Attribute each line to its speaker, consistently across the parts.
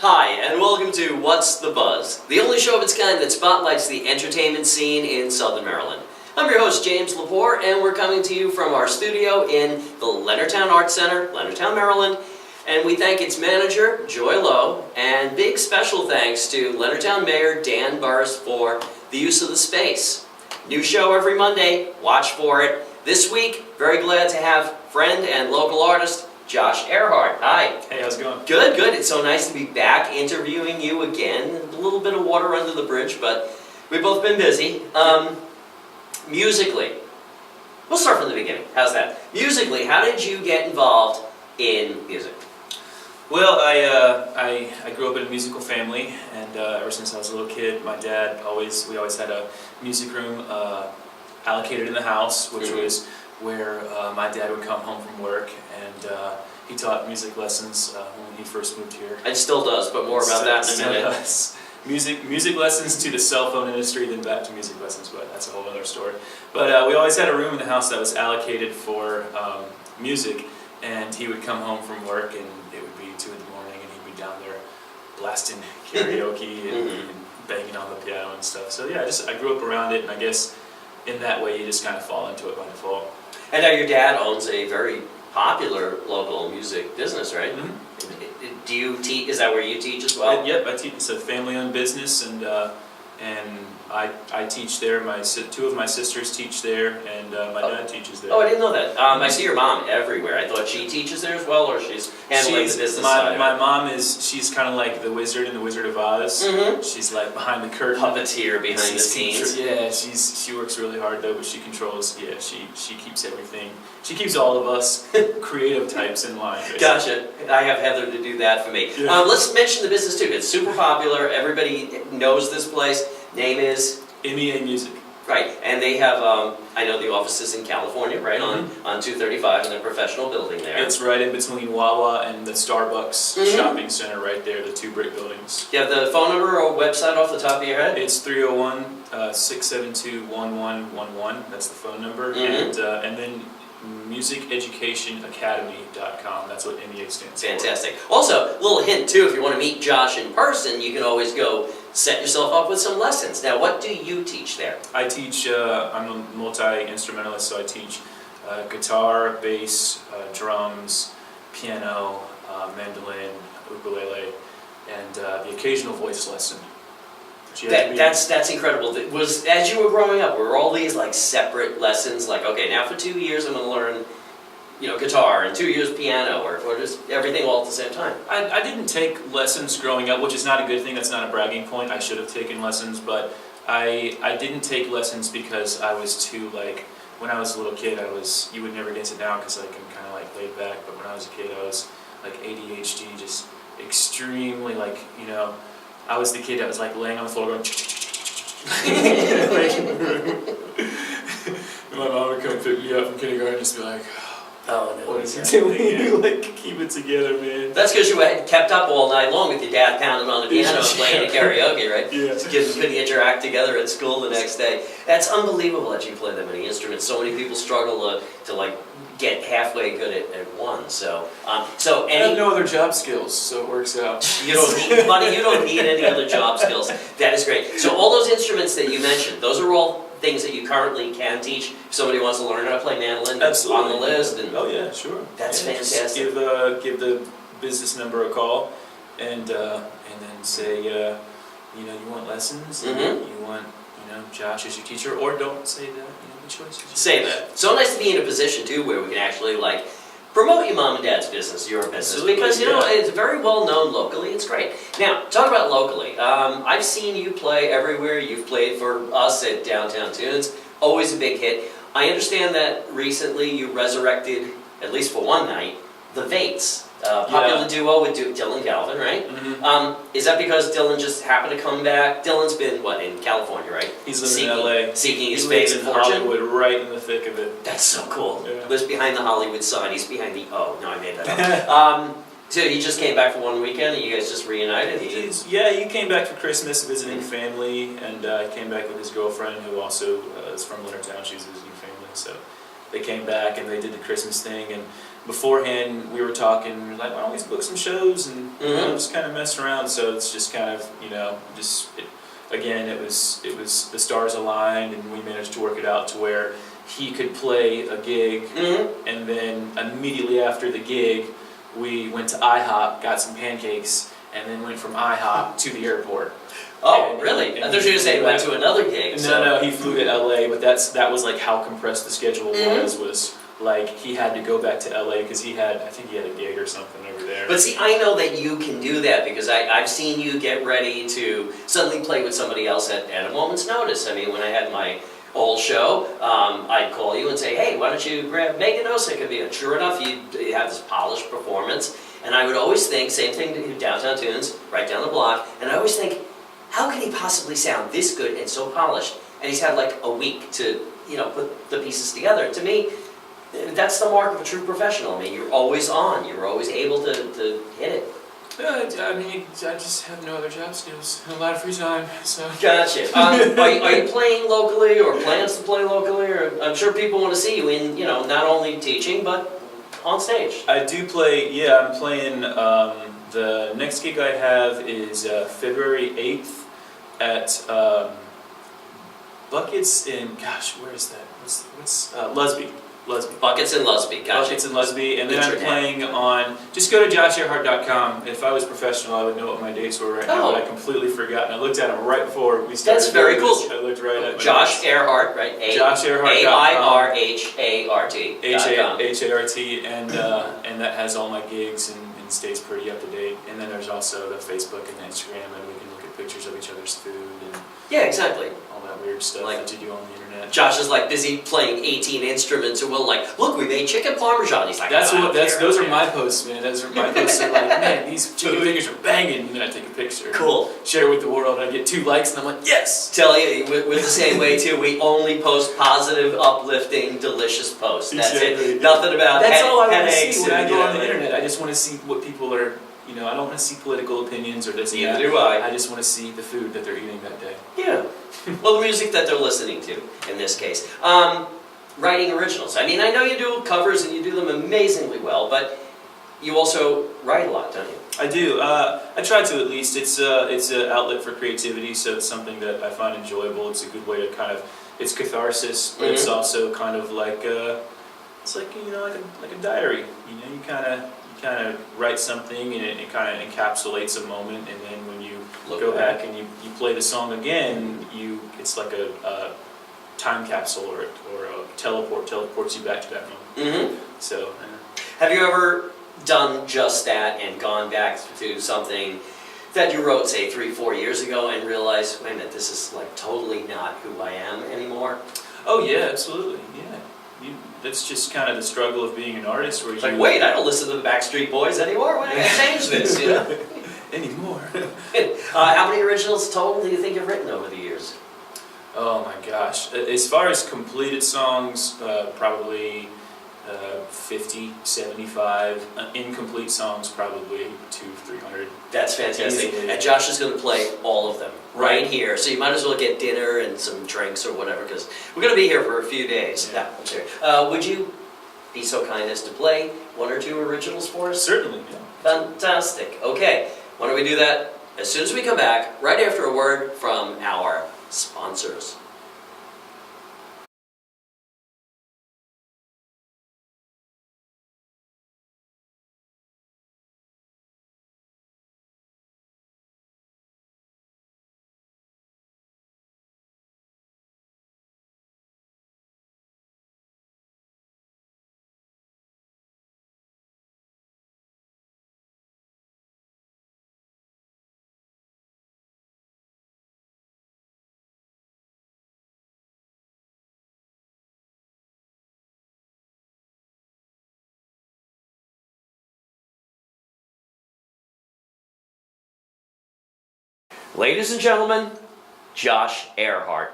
Speaker 1: Hi, and welcome to What's the Buzz, the only show of its kind that spotlights the entertainment scene in Southern Maryland. I'm your host, James Lepore, and we're coming to you from our studio in the Leonardtown Arts Center, Leonardtown, Maryland. And we thank its manager, Joy Lowe, and big special thanks to Leonardtown Mayor Dan Burris for the use of the space. New show every Monday, watch for it. This week, very glad to have friend and local artist, Josh Airhart. Hi.
Speaker 2: Hey, how's it going?
Speaker 1: Good, good. It's so nice to be back interviewing you again. A little bit of water under the bridge, but we've both been busy. Musically, we'll start from the beginning. How's that? Musically, how did you get involved in music?
Speaker 2: Well, I grew up in a musical family, and ever since I was a little kid, my dad we always had a music room allocated in the house, which was where my dad would come home from work, and he taught music lessons when he first moved here.
Speaker 1: It still does, but more about that in a minute.
Speaker 2: Music lessons to the cell phone industry, then back to music lessons, but that's a whole other story. But we always had a room in the house that was allocated for music, and he would come home from work, and it would be 2 in the morning, and he'd be down there blasting karaoke and banging on the piano and stuff. So yeah, I grew up around it, and I guess in that way you just kind of fall into it by default.
Speaker 1: And now your dad owns a very popular local music business, right?
Speaker 2: Mm-hmm.
Speaker 1: Do you teach? Is that where you teach as well?
Speaker 2: Yep, I teach. It's a family-owned business, and I teach there. Two of my sisters teach there, and my dad teaches there.
Speaker 1: Oh, I didn't know that. I see your mom everywhere. I thought she teaches there as well, or she's handling the business side.
Speaker 2: My mom she's kind of like the wizard in the Wizard of Oz.
Speaker 1: Mm-hmm.
Speaker 2: She's like behind the curtain.
Speaker 1: Puppeteer behind the scenes.
Speaker 2: Yeah, she works really hard though, but she controls. Yeah, she keeps everything. She keeps all of us creative types in line. Basically.
Speaker 1: Gotcha. I have Heather to do that for me.
Speaker 2: Yeah.
Speaker 1: Let's mention the business too. It's super popular. Everybody knows this place. Name is
Speaker 2: MEA Music.
Speaker 1: Right, and they have, I know the offices in California, right, on 235 in their professional building there.
Speaker 2: It's right in between Wawa and the Starbucks shopping center right there, the 2 brick buildings.
Speaker 1: Do you have the phone number or website off the top of your head?
Speaker 2: It's 301-672-1111, that's the phone number, and then musiceducationacademy.com, that's what MEA stands for.
Speaker 1: Fantastic. Also, a little hint too, if you want to meet Josh in person, you can always go set yourself up with some lessons. Now, what do you teach there?
Speaker 2: I teach, I'm a multi-instrumentalist, so I teach guitar, bass, drums, piano, mandolin, ukulele, and the occasional voice lesson.
Speaker 1: That's incredible. Was as you were growing up, were all these like separate lessons? Like, okay, now for 2 years I'm going to learn, guitar, and 2 years piano, or just everything all at the same time?
Speaker 2: I didn't take lessons growing up, which is not a good thing. That's not a bragging point. I should have taken lessons, but I didn't take lessons because I was too when I was a little kid, you would never guess it now because I'm kind of laid back. But when I was a kid, I was ADHD, just extremely I was the kid that was laying on the floor going. My mom would come pick me up from kindergarten and just be like,
Speaker 1: "Oh no,
Speaker 2: what is he doing? Keep it together, man."
Speaker 1: That's because you had kept up all night long with your dad pounding on the piano and playing the karaoke, right?
Speaker 2: Yeah.
Speaker 1: Just couldn't get your act together at school the next day. That's unbelievable that you play that many instruments. So many people struggle to get halfway good at one. So
Speaker 2: I have no other job skills, so it works out.
Speaker 1: You don't need money. You don't need any other job skills. That is great. So all those instruments that you mentioned, those are all things that you currently can teach. If somebody wants to learn how to play mandolin, it's on the list. And
Speaker 2: oh yeah, sure.
Speaker 1: That's fantastic.
Speaker 2: Give the business number a call, and then say, you want lessons, you want Josh as your teacher, or don't say that. The choice.
Speaker 1: Say that. So nice to be in a position too where we can actually promote your mom and dad's business, your business, because it's very well known locally. It's great. Now, talk about locally. I've seen you play everywhere. You've played for us at Downtown Tunes. Always a big hit. I understand that recently you resurrected, at least for one night, the Vates. Popular duo with Dylan Galvin, right? Is that because Dylan just happened to come back? Dylan's been, in California, right?
Speaker 2: He's living in LA.
Speaker 1: Seeking his fame and fortune.
Speaker 2: Hollywood, right in the thick of it.
Speaker 1: That's so cool.
Speaker 2: Yeah.
Speaker 1: Lives behind the Hollywood sign. He's behind the, I made that up. So he just came back for one weekend, and you guys just reunited?
Speaker 2: He came back for Christmas, visiting family, and he came back with his girlfriend, who also is from Leonardtown. She's visiting family, so they came back and they did the Christmas thing, and beforehand we were talking, we were like, why don't we book some shows and you know, just kind of mess around. So it's just kind of, you know, again, it was the stars aligned, and we managed to work it out to where he could play a gig, and then immediately after the gig, we went to IHOP, got some pancakes, and then went from IHOP to the airport.
Speaker 1: Oh,
Speaker 2: and,
Speaker 1: really?
Speaker 2: And
Speaker 1: I thought you were going to say he went to another gig.
Speaker 2: No, he flew to LA, but that was like how compressed the schedule was like he had to go back to LA because I think he had a gig or something over there.
Speaker 1: But see, I know that you can do that because I've seen you get ready to suddenly play with somebody else at a moment's notice. I mean, when I had my old show, I'd call you and say, hey, why don't you grab Megan Osick? And sure enough, you have this polished performance. And I would always think, same thing to Downtown Tunes, right down the block, and I always think, how can he possibly sound this good and so polished? And he's had like a week to, you know, put the pieces together. To me, that's the mark of a true professional. I mean, you're always on. You're always able to hit it.
Speaker 2: I mean, I just have no other job skills and a lot of free time, so.
Speaker 1: Gotcha. Are you playing locally or plans to play locally? Or I'm sure people want to see you in, you know, not only teaching, but on stage.
Speaker 2: I do play, yeah, I'm playing, the next gig I have is February 8th at Buckets in, gosh, where is that? What's Lusby.
Speaker 1: Buckets in Lusby, gotcha.
Speaker 2: Buckets in Lusby, and then I'm playing on, just go to joshairhart.com. If I was professional, I would know what my dates were right now, but I completely forgot, and I looked at them right before we started.
Speaker 1: That's very cool.
Speaker 2: I looked right at my
Speaker 1: Josh Airhart, right?
Speaker 2: JoshAirhart.com.
Speaker 1: AIRHART.
Speaker 2: H-A-R-T, and that has all my gigs and stays pretty up to date. And then there's also the Facebook and the Instagram, and we can look at pictures of each other's food and
Speaker 1: yeah, exactly.
Speaker 2: all that weird stuff like, that you do on the internet.
Speaker 1: Josh is like busy playing 18 instruments, and we'll like, look, we made chicken parmesan. He's like,
Speaker 2: those are my posts, man. Those are my posts. Are like, man, these chicken fingers are banging. And then I take a picture.
Speaker 1: Cool.
Speaker 2: Share it with the world. I get 2 likes, and I'm like, yes.
Speaker 1: Tell you, we're the same way too. We only post positive, uplifting, delicious posts. That's it. Nothing about
Speaker 2: that's all I want to
Speaker 1: headaches.
Speaker 2: see when I go on the internet. I just want to see what people are. You know, I don't want to see political opinions or this and that.
Speaker 1: Neither do I.
Speaker 2: I just want to see the food that they're eating that day.
Speaker 1: Yeah. Well, the music that they're listening to, in this case. Writing originals. I mean, I know you do covers and you do them amazingly well, but you also write a lot, don't you?
Speaker 2: I do. I try to at least. It's an outlet for creativity, so it's something that I find enjoyable. It's a good way to kind of, it's catharsis, but it's also kind of like it's like, you know, like a diary. You know, you kind of write something and it kind of encapsulates a moment, and then when you go back and you play the song again, it's like a time capsule or a teleports you back to that moment. So.
Speaker 1: Have you ever done just that and gone back to something that you wrote, say, 3-4 years ago and realized, wait a minute, this is like totally not who I am anymore?
Speaker 2: Oh yeah, absolutely, yeah. That's just kind of the struggle of being an artist, where
Speaker 1: it's like, wait, I don't listen to the Backstreet Boys anymore. Why do I change this? You know?
Speaker 2: Anymore.
Speaker 1: How many originals total do you think you've written over the years?
Speaker 2: Oh my gosh. As far as completed songs, probably 50, 75. Incomplete songs, probably 200-300.
Speaker 1: That's fantastic. And Josh is going to play all of them right here. So you might as well get dinner and some drinks or whatever, because we're going to be here for a few days. Yeah. Would you be so kind as to play 1 or 2 originals for us?
Speaker 2: Certainly, yeah.
Speaker 1: Fantastic. Okay, why don't we do that as soon as we come back, right after a word from our sponsors. Ladies and gentlemen, Josh Airhart.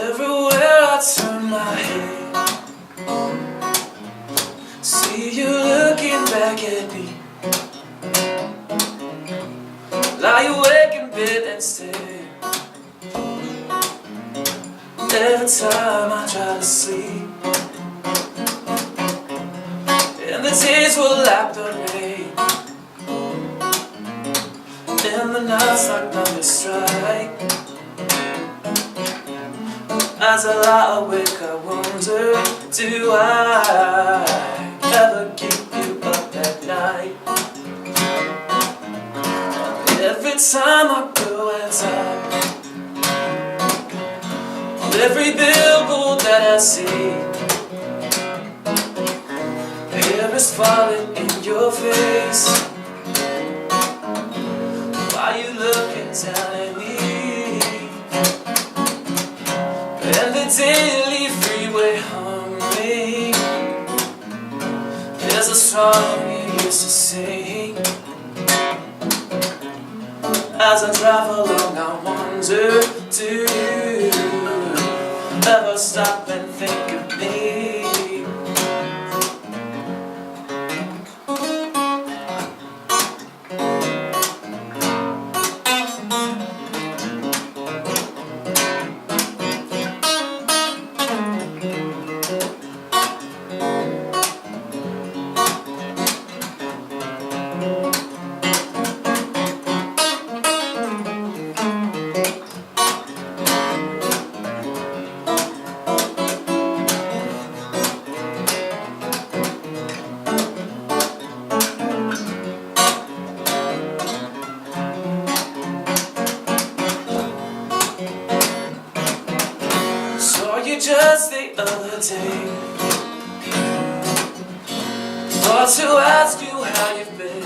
Speaker 2: Everywhere I turn my head, see you looking back at me. Lie Every time I try to sleep, and the tears will like the rain, and the nights like thunder strike. As I lie awake, I wonder, do I ever keep you up at night? Every time I go outside, on every billboard that I see, hair is falling in your face. Why you looking down at me? And the daily freeway humming, there's a song you used to sing. As I drive along, I wonder, do you ever stop and think of me? Just the other day, thought to ask you how you've been.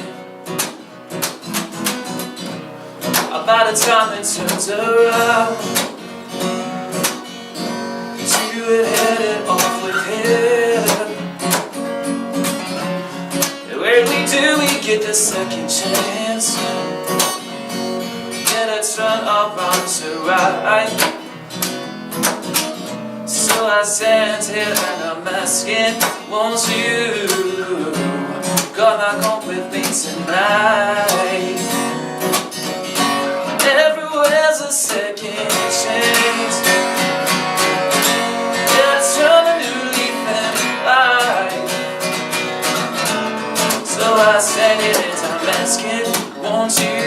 Speaker 2: About the time it turns around, you had headed off with him. And rarely do we get the second chance, get a turn around to right. So I stand here and I'm asking, won't you come back home with me tonight? Everywhere's a second chance, yeah, turn a new leaf in life. So I stand here and I'm asking, won't you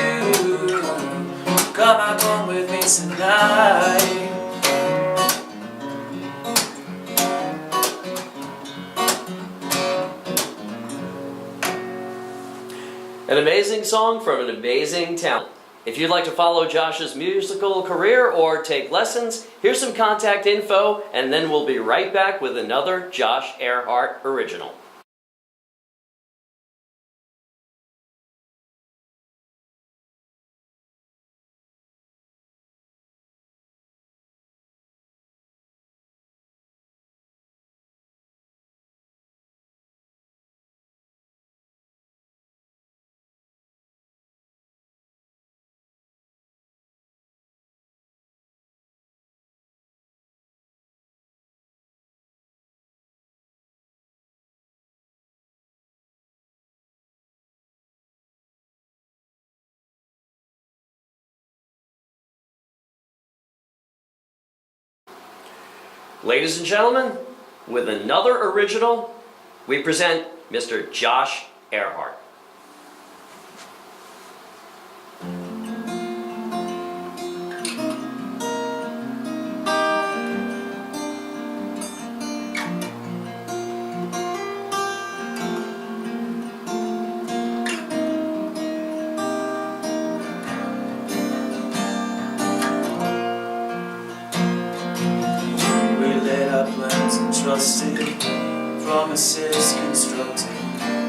Speaker 2: come back home with me tonight?
Speaker 1: An amazing song from an amazing talent. If you'd like to follow Josh's musical career or take lessons, here's some contact info, and then we'll be right back with another Josh Airhart original. Ladies and gentlemen, with another original, we present Mr. Josh Airhart.
Speaker 2: Plans and trusted, promises constructed,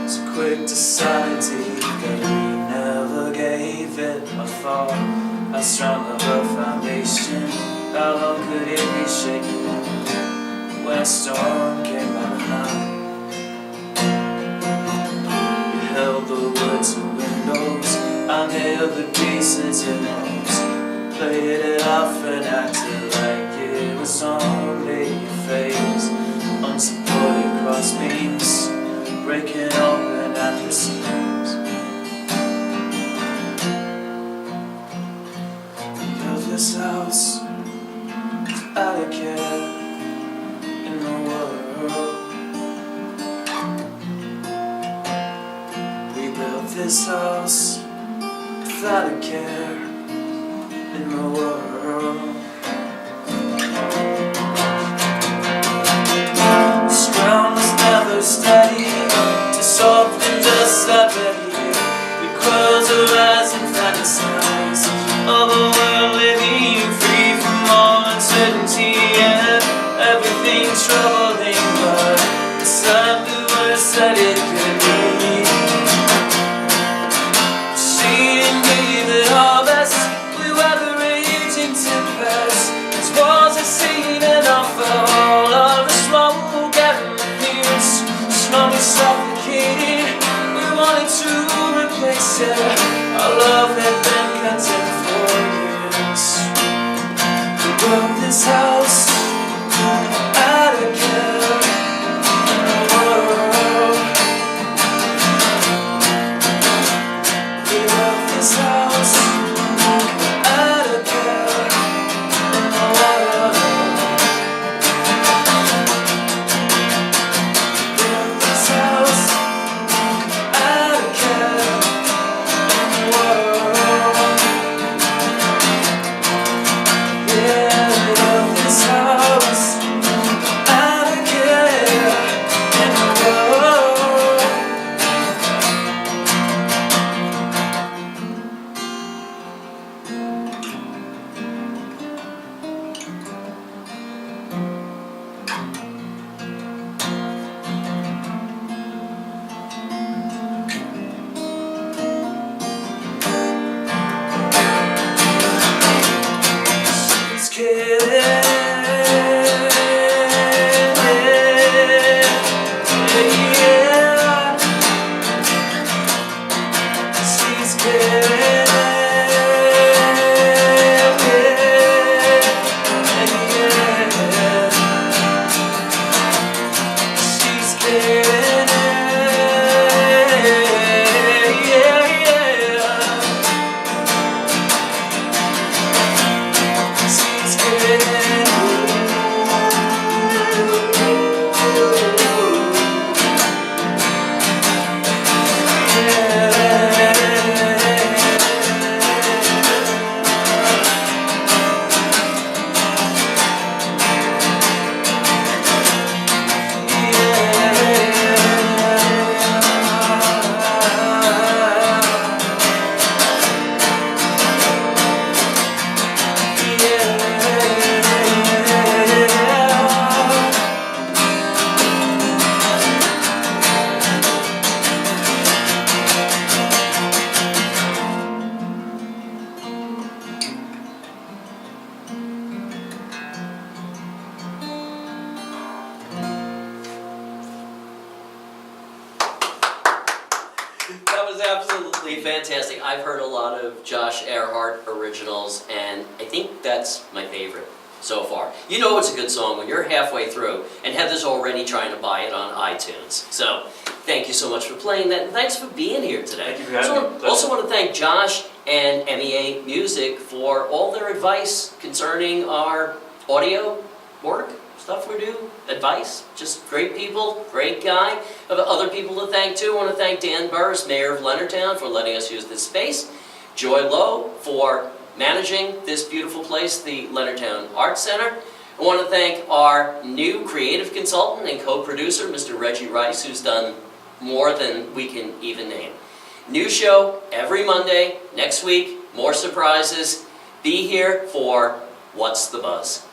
Speaker 2: so quick to sanity that we never gave it a thought. How strong of a foundation, how long could it be shaken when a storm came by night? You held the wood to windows, I nailed the pieces in walls, played it off and acted like it was only your face. Unsupported cross beams, breaking open at the seams. The of this house, I without a care in the world. We built this house without a care in the world. This ground was never steady, too soft and just already. Because of us and fantasize of a world living free from all uncertainty and everything troubling, but it's not the worst that it could be. She and me that our best, we were the raging tempest. This was a scene enough for all of the smoke and the fears, slowly suffocating. We wanted to replace it. Our love had been content for years. We built this house out of care in the world. We built this house out of care in the world. We built this house out of care in the world. Yeah, we built this house out of care in the world. She's killing. Yeah. She's killing. Yeah. She's killing. Yeah. She's getting
Speaker 1: That was absolutely fantastic. I've heard a lot of Josh Airhart originals, and I think that's my favorite so far. You know it's a good song when you're halfway through, and Heather's already trying to buy it on iTunes. So, thank you so much for playing that, and thanks for being here today.
Speaker 2: Thank you for having me.
Speaker 1: Also want to thank Josh and MEA Music for all their advice concerning our audio work, stuff we do, advice. Just great people, great guy. I have other people to thank too. I want to thank Dan Burris, Mayor of Leonardtown, for letting us use this space. Joy Lowe for managing this beautiful place, the Leonardtown Arts Center. I want to thank our new creative consultant and co-producer, Mr. Reggie Rice, who's done more than we can even name. New show every Monday. Next week, more surprises. Be here for What's the Buzz?